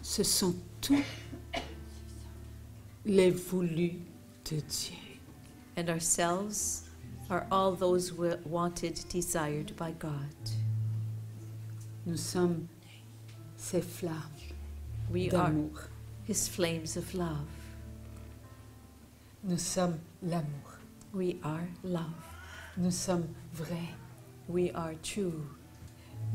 ce sont tous les voulus de Dieu. And ourselves are all those wanted, desired by God. Nous sommes ces flammes We are d'amour. His flames of love. Nous sommes l'amour. We are love. Nous sommes vrais. We are true.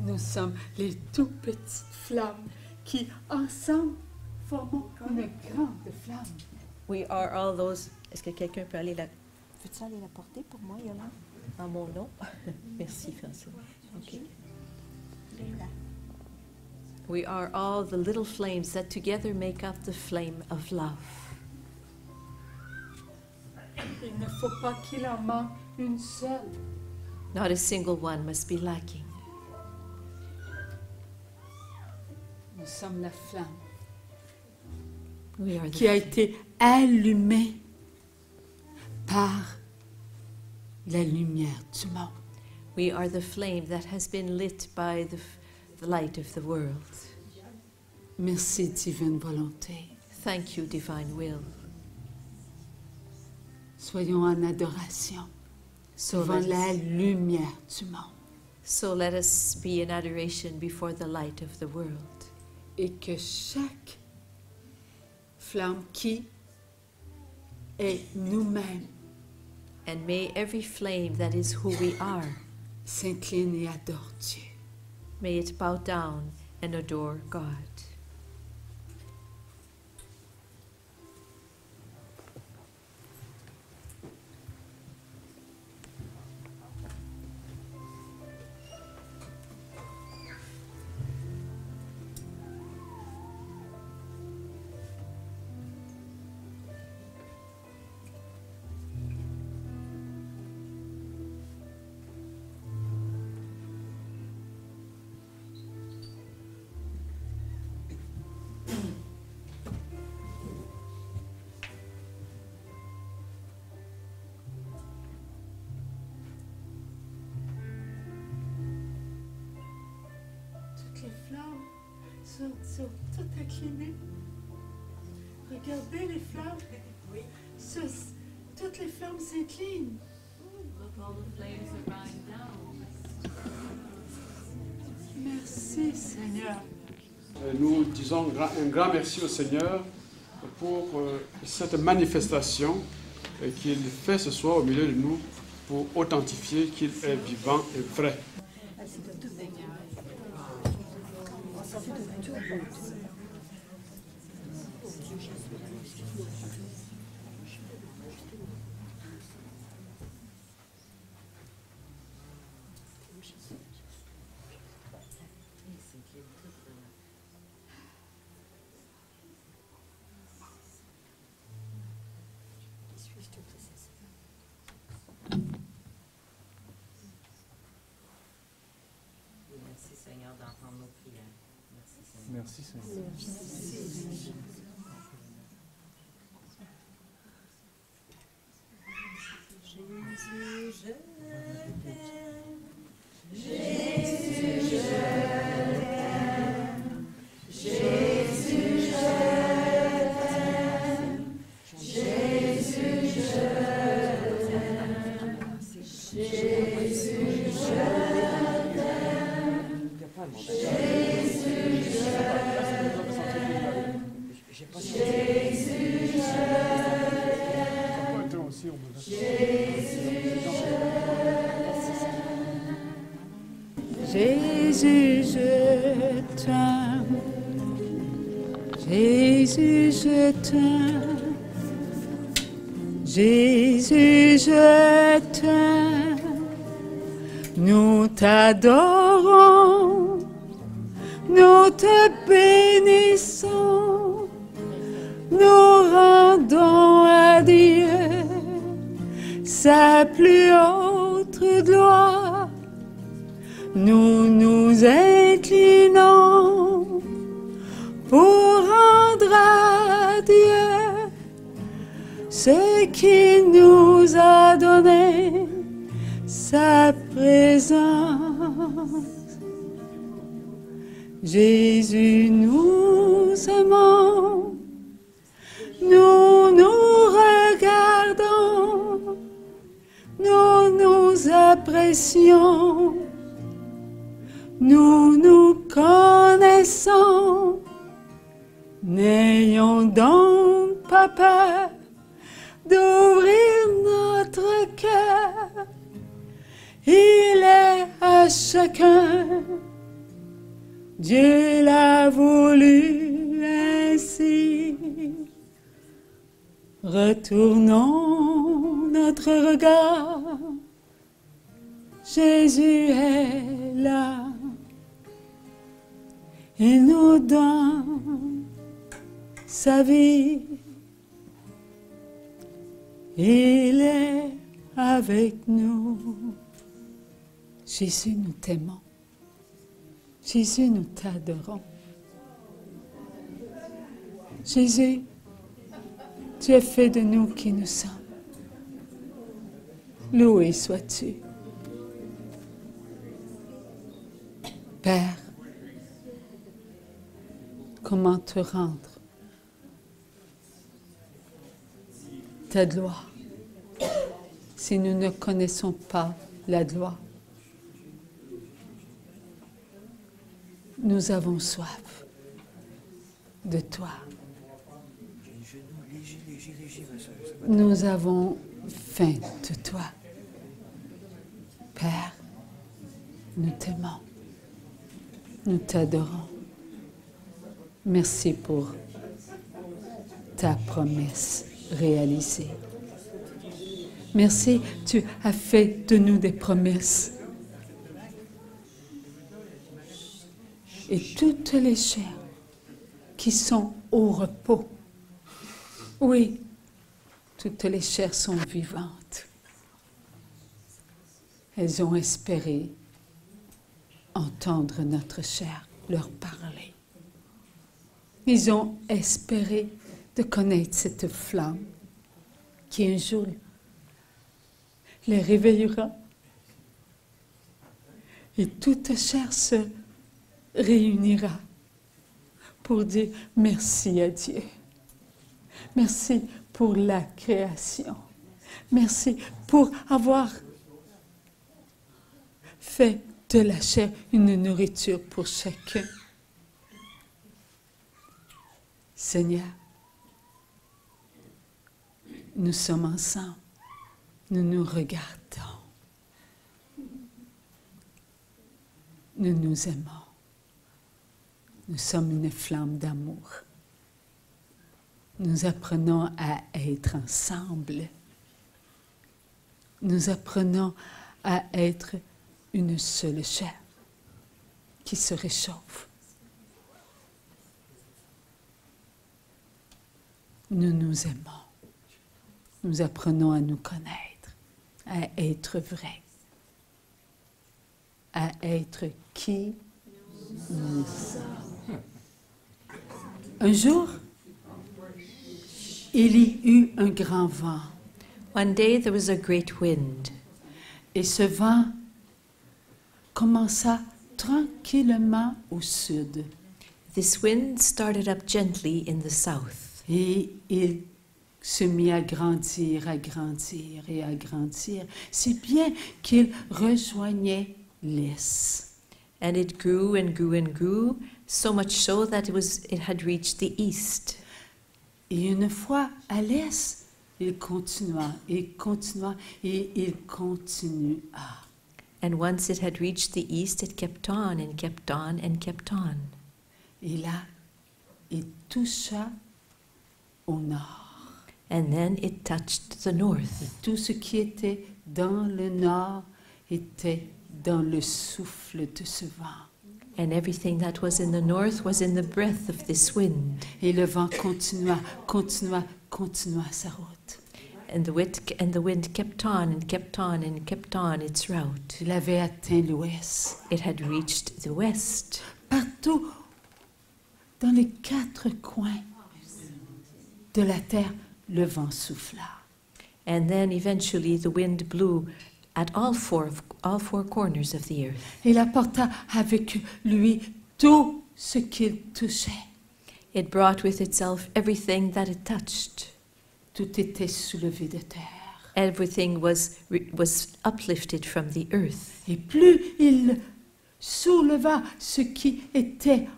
Nous sommes les tout petites flammes qui, ensemble, forment une grande flamme. We are all those. Est-ce que quelqu'un peut aller la... Peux-tu aller la porter pour moi, Yolande? En mon nom? Merci, François. OK. We are all the little flames that together make up the flame of love. Il ne faut pas qu'il en manque une seule. Not a single one must be lacking. Nous sommes la flamme We are qui a the, été allumée par la lumière du monde. we are the flame that has been lit by the light of the world. Merci, Divine Volonté. Thank you, Divine Will. Soyons en adoration So devant let la us, lumière du monde. so let us be in adoration before the light of the world. Et que chaque flamme qui est nous-mêmes And may every flame that is who we are, s'incline et adore Dieu. may it bow down and adore God. Toutes les flammes sont toutes inclinées. Regardez les flammes. Oui. Toutes les flammes s'inclinent. Merci Seigneur. Nous disons un grand merci au Seigneur pour cette manifestation qu'il fait ce soir au milieu de nous pour authentifier qu'il est vivant et vrai. Merci Seigneur d'entendre nos prières. Merci Seigneur. Merci Seigneur. Jésus, je t'aime. Jésus, je t'aime. Jésus, je t'aime. Jésus, je t'aime. Jésus, je t'aime. Jésus, je Jésus, je t'aime. Jésus, je t'aime. Jésus, je t'aime. Nous t'adorons. Nous te bénissons. Nous rendons à Dieu sa plus haute gloire. Nous nous inclinons pour rendre à Dieu ce qu'il nous a donné, sa présence. Jésus nous aimons, nous nous regardons, nous nous apprécions, nous nous connaissons. N'ayons donc pas peur d'ouvrir notre cœur. Il est à chacun. Dieu l'a voulu ainsi. Retournons notre regard. Jésus est là. Il nous donne sa vie. Il est avec nous. Jésus, nous t'aimons. Jésus, nous t'adorons. Jésus, tu as fait de nous qui nous sommes. Loué sois-tu. Père, comment te rendre ta gloire si nous ne connaissons pas la gloire? Nous avons soif de toi. Nous avons faim de toi. Père, nous t'aimons. Nous t'adorons. Merci pour ta promesse réalisée. Merci, tu as fait de nous des promesses. Et toutes les chairs qui sont au repos, oui, toutes les chairs sont vivantes. Elles ont espéré entendre notre chair leur parler. Ils ont espéré de connaître cette flamme qui un jour les réveillera. Et toute chair se réunira pour dire merci à Dieu. Merci pour la création. Merci pour avoir fait de la chair une nourriture pour chacun. Seigneur, nous sommes ensemble, nous nous regardons, nous nous aimons. Nous sommes une flamme d'amour. Nous apprenons à être ensemble. Nous apprenons à être une seule chair qui se réchauffe. Nous nous aimons. Nous apprenons à nous connaître, à être vrais, à être qui nous sommes. Un jour, il y eut un grand vent. One day there was a great wind, Et ce vent commença tranquillement au sud. This wind started up gently in the south, Et il se mit à grandir et à grandir, si bien qu'il rejoignait l'est. and it grew and grew and grew, so much so that it had reached the east. Et une fois à l'est, il continua et il continua. And once it had reached the east, it kept on and kept on and kept on. Et là, il toucha au nord. And then it touched the north. Tout ce qui était dans le nord était dans le souffle de ce vent. And everything that was in the north was in the breath of this wind. Et le vent continua sa route. And the wind kept on and kept on and kept on its route. Il avait atteint l'ouest. It had reached the west. Partout, dans les quatre coins de la terre, le vent souffla. And then eventually the wind blew at all four corners of the earth. Il apporta avec lui tout ce qu'il touchait. It brought with itself everything that it touched. Tout était soulevé de terre. Everything was uplifted from the earth. Et plus il souleva ce qui était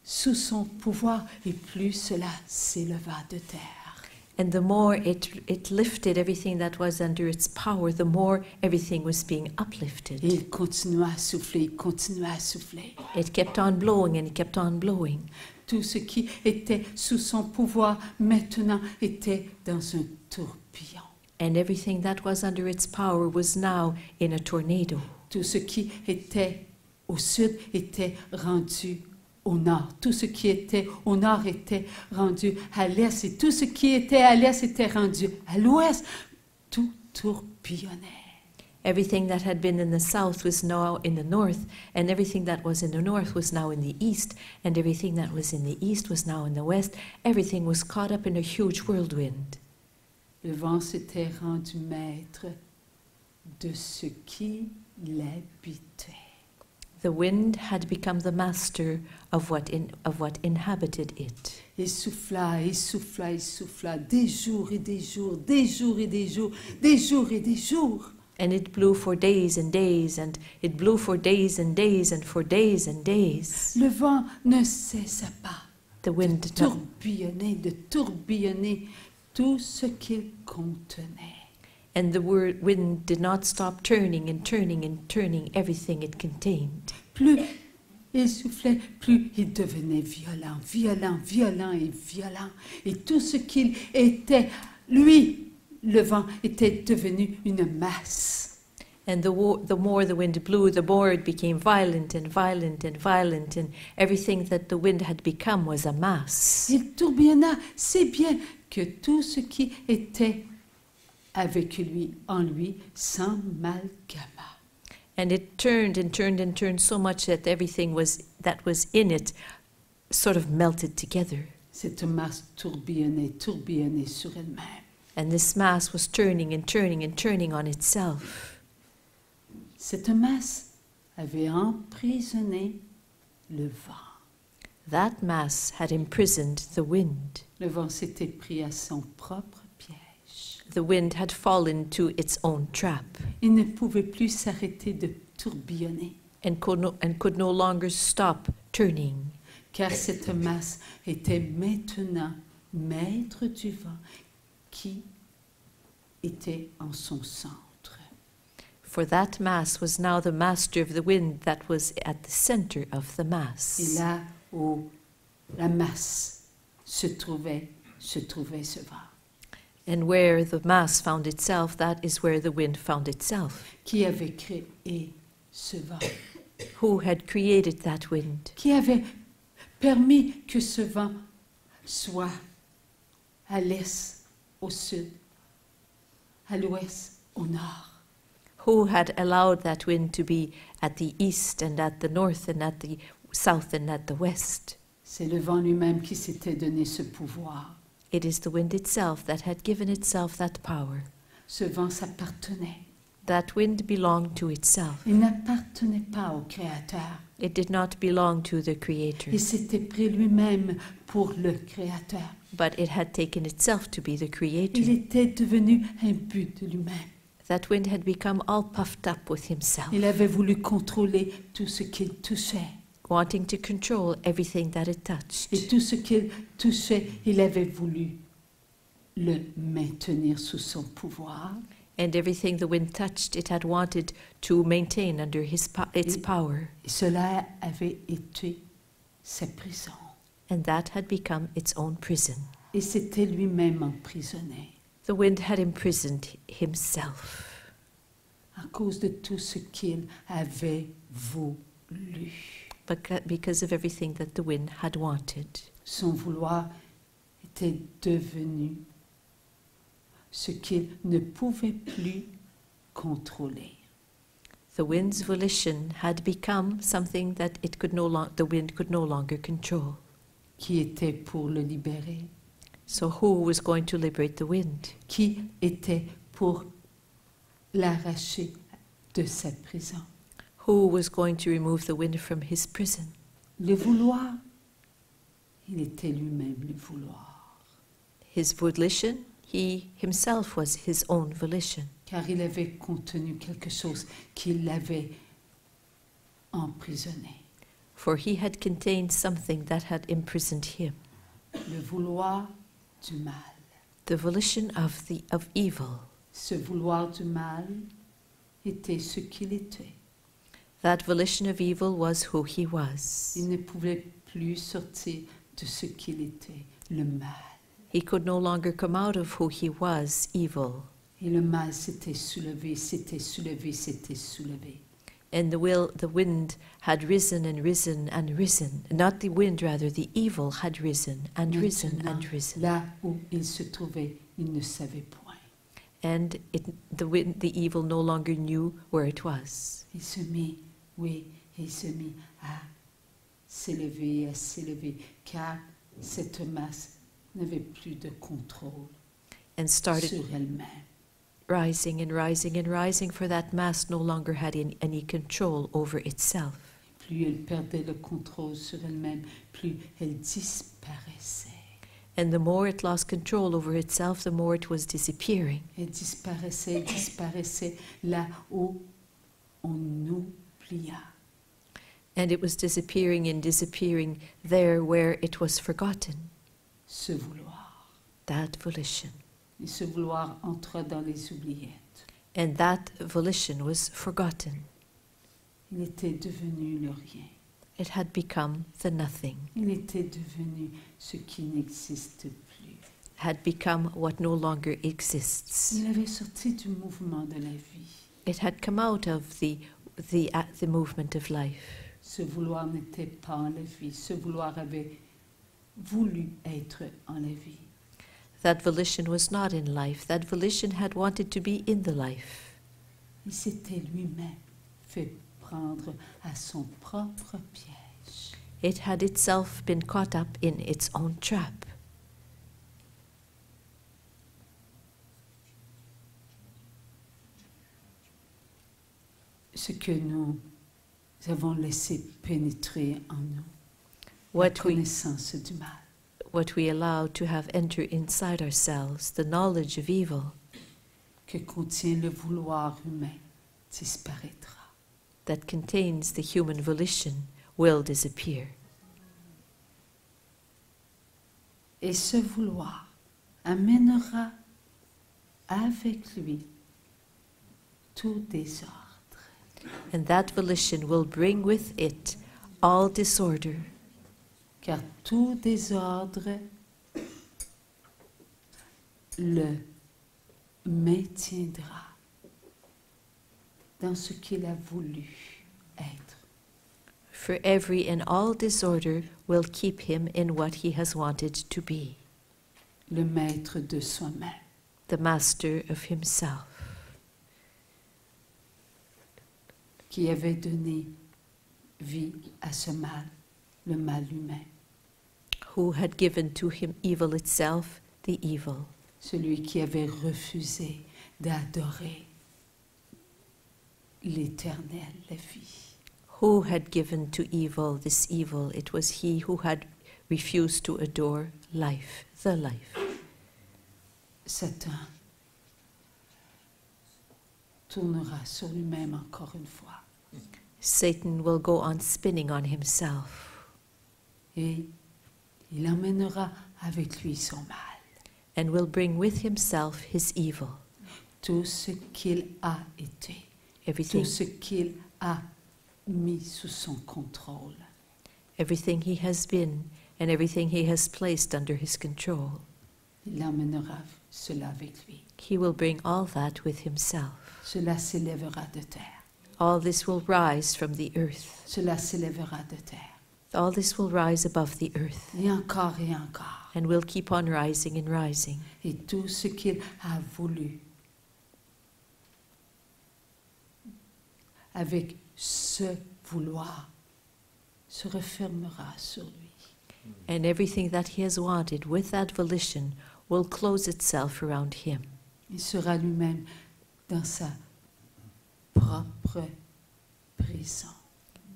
sous son pouvoir, et plus cela s'éleva de terre. And the more it lifted everything that was under its power, the more everything was being uplifted. Et il continua à souffler, il continua à souffler. It kept on blowing and it kept on blowing. Tout ce qui était sous son pouvoir maintenant était dans un tourbillon. And everything that was under its power was now in a tornado. Tout ce qui était au sud était rendu au nord. Tout ce qui était au nord était rendu à l'est. Et tout ce qui était à l'est était rendu à l'ouest. Tout tourbillonnait. Everything that had been in the south was now in the north, and everything that was in the north was now in the east, and everything that was in the east was now in the west. Everything was caught up in a huge whirlwind. Le vent s'était rendu maître de ce qui l'habitait. The wind had become the master of what inhabited it. Il souffla, il souffla, il souffla, des jours et des jours, des jours et des jours, des jours et des jours. And it blew for days and days, and it blew for days and days, and for days and days. Le vent ne cessa pas The wind de did not, tourbillonner tout ce qu'il contenait. and the wind did not stop turning and turning and turning everything it contained. Plus il soufflait, plus il devenait violent, violent, violent et violent. Et tout ce qu'il était, lui, le vent, était devenu une masse. And the more the wind blew, the more it became violent and violent and violent, and everything that the wind had become was a mass. Il tourbillonna si bien que tout ce qui était avec lui, en lui, s'amalgama. And it turned and turned and turned so much that everything that was in it sort of melted together. Cette masse tourbillonnait sur elle-même. And this mass was turning and turning and turning on itself. Cette masse avait emprisonné le vent. That mass had imprisoned the wind. Le vent s'était pris à son propre piège. The wind had fallen to its own trap Il ne pouvait plus s'arrêter de tourbillonner, and could no longer stop turning, car cette masse était maintenant maître du vent qui était en son centre. for that mass was now the master of the wind that was at the center of the Et mass. là où la masse se trouvait ce vent. And where the mass found itself, that is where the wind found itself. Qui avait créé ce vent? Who had created that wind? Qui avait permis que ce vent soit à l'est, au sud, à l'ouest, au nord? Who had allowed that wind to be at the east and at the north and at the south and at the west? C'est le vent lui-même qui s'était donné ce pouvoir. It is the wind itself that had given itself that power. Ce vent s'appartenait. That wind belonged to itself. Il n'appartenait pas au Créateur. It did not belong to the Creator, Il s'était pris lui-même pour le Créateur. but it had taken itself to be the Il Creator. était devenu un but de lui-même. That wind had become all puffed up with himself, Il avait voulu contrôler tout ce qu'il touchait. wanting to control everything that it touched. Et tout ce qu'il touchait, il avait voulu le maintenir sous son pouvoir. And everything the wind touched, it had wanted to maintain under its power. Et cela avait été sa prison. And that had become its own prison. Et c'était lui-même emprisonné The wind had imprisoned himself à cause de tout ce qu'il avait voulu. because of everything that the wind had wanted. Son vouloir était devenu ce qu'il ne pouvait plus contrôler. The wind's volition had become something that the wind could no longer control. Qui était pour le libérer? So who was going to liberate the wind? Qui était pour l'arracher de sa prison? Who was going to remove the wind from his prison? Le vouloir Il était lui-même le vouloir. His volition, he himself was his own volition. Car il avait contenu quelque chose qui l'avait emprisonné. For he had contained something that had imprisoned him. Le vouloir du mal. The volition of evil. Ce vouloir du mal était ce qu'il était. That volition of evil was who he was. Il ne pouvait plus sortir de ce qu'il était, le mal. He could no longer come out of who he was, evil. Et le mal s'était soulevé, s'était soulevé, s'était soulevé. And the wind had risen and risen and risen. Not the wind, rather, the evil had risen and risen and risen. Là où il se trouvait, il ne savait point. And the evil no longer knew where it was. Il se mit à s'élever, car cette masse n'avait plus de contrôle And started sur elle-même. rising and rising and rising, for that mass no longer had any control over itself. Plus elle perdait le contrôle sur elle-même, plus elle disparaissait. And the more it lost control over itself, the more it was disappearing. Elle disparaissait là où on oublia. And it was disappearing and disappearing there where it was forgotten. Ce vouloir. That volition. Et ce vouloir entra dans les oubliettes. And that volition was forgotten. Il était devenu le rien. It had become the nothing. Il était devenu ce qui n'existe plus. Had become what no longer exists. Il avait sorti du mouvement de la vie. It had come out of the movement of life. Ce vouloir n'était pas en la vie. Ce vouloir avait voulu être en la vie. That volition was not in life. That volition had wanted to be in the life. Il s'était lui-même fait prendre à son propre piège. It had itself been caught up in its own trap. Ce que nous avons laissé pénétrer en nous, la What connaissance du mal. we allow to have entered inside ourselves, the knowledge of evil Que contient le vouloir humain disparaîtra. that contains the human volition, will disappear. Et ce vouloir amènera avec lui tout désordre. And that volition will bring with it all disorder, Car tout désordre le maintiendra dans ce qu'il a voulu être. for every and all disorder will keep him in what he has wanted to be, Le maître de soi-même. the master of himself, Qui avait donné vie à ce mal, le mal humain. who had given to him evil itself, the evil, Celui qui avait refusé d'adorer l'éternel, la vie. who had given to evil this evil. It was he who had refused to adore life, the life. Satan tournera sur lui-même encore une fois. Satan will go on spinning on himself, Et il emmènera avec lui son mal. and will bring with himself his evil, Tout ce qu'il a été. everything, Tout ce qu'il a mis sous son contrôle. everything he has been, and everything he has placed under his control. Il emmènera cela avec lui. He will bring all that with himself. Cela s'élèvera de terre. All this will rise from the earth. Cela s'élèvera de terre. All this will rise above the earth, Et encore, and will keep on rising and rising. et tout ce qu'il a voulu, avec ce vouloir, se refermera sur lui. And everything that he has wanted with that volition will close itself around him. Il sera lui-même dans sa propre prison.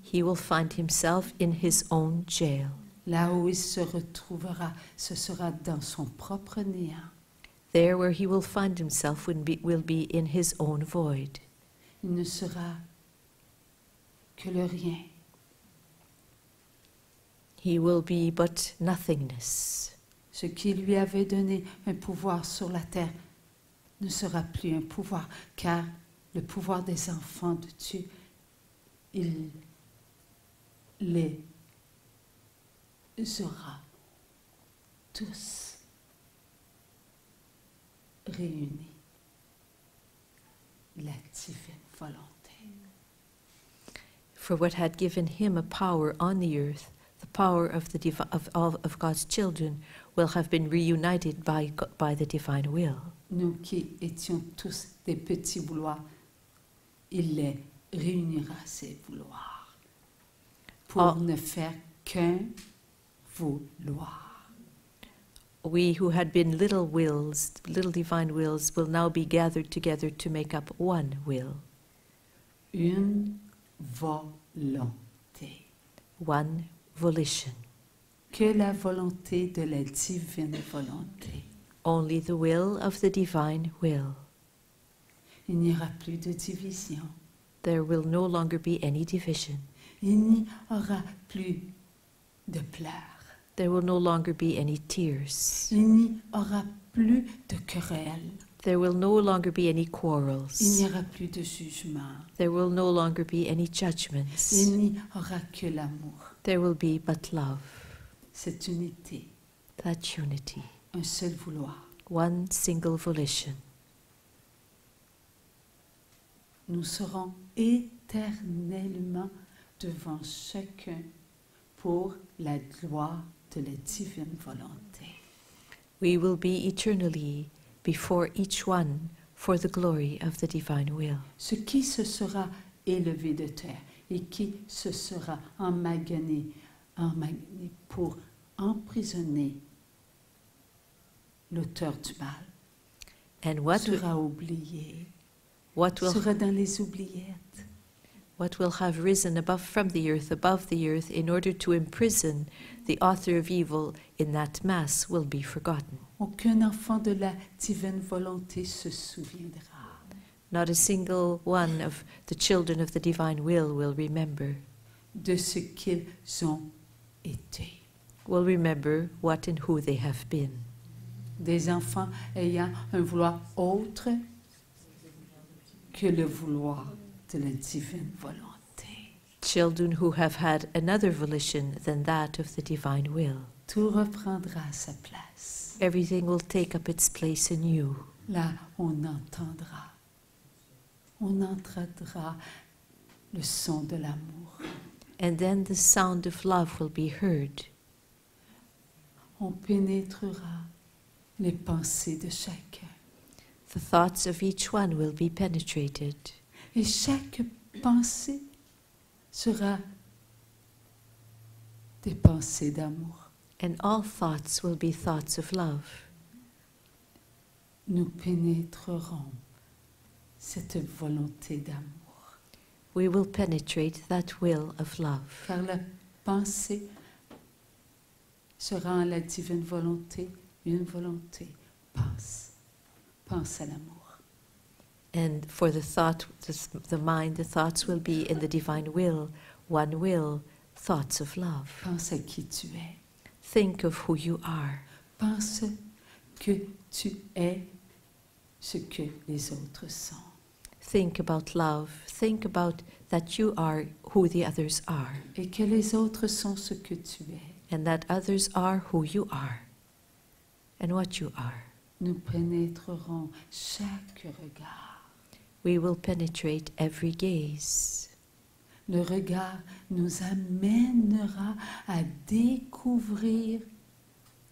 He will find himself in his own jail. Là où il se retrouvera, ce sera dans son propre néant. There where he will find himself will be in his own void. Il ne sera que le rien. He will be but nothingness. Ce qui lui avait donné un pouvoir sur la terre ne sera plus un pouvoir, car le pouvoir des enfants de Dieu, il les aura tous réunis. La divine volonté. For what had given him a power on the earth, the power of of God's children, will have been reunited by the divine will. Nous qui étions tous des petits vouloirs, il les réunira, ces vouloirs, pour ne faire qu'un vouloir. We who had been little wills, little divine wills, will now be gathered together to make up one will. Une volonté. One volition. Que la volonté de la divine volonté. Only the will of the divine will. Il n'y aura plus de division. There will no longer be any division. Il n'y aura plus de pleurs. There will no longer be any tears. Il n'y aura plus de querelles. There will no longer be any Il quarrels. n'y aura plus de jugement. There will no longer be any judgments. Il n'y aura que l'amour. There will be but love. Cette unité, That unity. un seul vouloir. One single volition. Nous serons éternellement devant chacun pour la gloire de la divine volonté. We will be eternally before each one for the glory of the divine will. Ce qui se sera élevé de terre et qui se sera emmagané pour emprisonner l'auteur du mal And what sera oublié, will sera dans les oubliettes. have risen from the earth in order to imprison the author of evil in that mass will be forgotten. Aucun enfant de la divine volonté se souviendra. Not a single one of the children of the divine will remember. De ce qu'ils ont été. Will remember what and who they have been. Des enfants ayant un vouloir autre que le vouloir de la divine volonté. Children who have had another volition than that of the divine will. Tout reprendra sa place. Everything will take up its place anew. Là, on entendra le son de l'amour. And then the sound of love will be heard. On pénétrera les pensées de chacun. The thoughts of each one will be penetrated. Et chaque pensée sera des pensées d'amour. And all thoughts will be thoughts of love. Nous pénétrerons cette volonté d'amour. We will penetrate that will of love. Car la pensée sera en la divine volonté, une volonté. Pense à l'amour. And for the thought, the mind, the thoughts will be in the divine will, one will, thoughts of love. Pense à qui tu es. Think of who you are. Pense que tu es ce que les autres sont. Think about love. Think about that you are who the others are. Et que les autres sont ce que tu es. And that others are who you are. And what you are. Nous pénétrerons chaque regard. We will penetrate every gaze. Le regard nous amènera à découvrir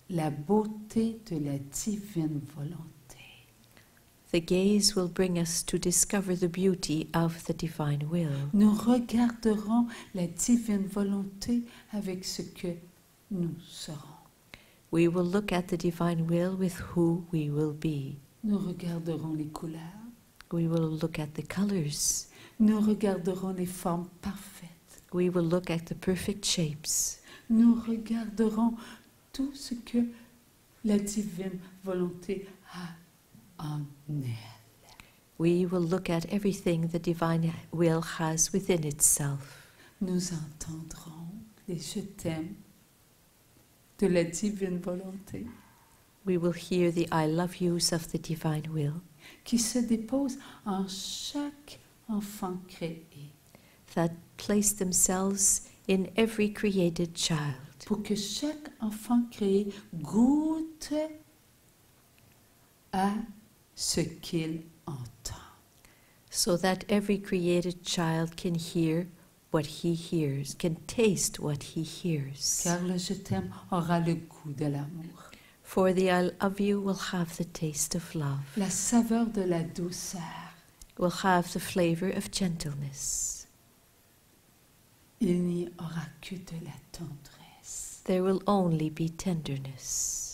la beauté de la divine volonté. The gaze will bring us to discover the beauty of the divine will. Nous regarderons la divine volonté avec ce que nous serons. We will look at the divine will with who we will be. Nous regarderons les couleurs. We will look at the colors. Nous regarderons les formes parfaites. We will look at the perfect shapes. nous regarderons tout ce que la divine volonté a en elle. We will look at everything the divine will has within itself. Nous entendrons les je t'aime de la divine volonté We will hear the I love yous of the divine will qui se déposent en chaque enfant créé that place themselves in every created child, pour que chaque enfant créé goûte à ce qu'il entend. so that every created child can hear what he hears, can taste what he hears. Car le je t'aime aura le goût de l'amour, For the I love you will have the taste of love, la saveur de la douceur. will have the flavor of gentleness. Il n'y aura que de la tendresse. There will only be tenderness.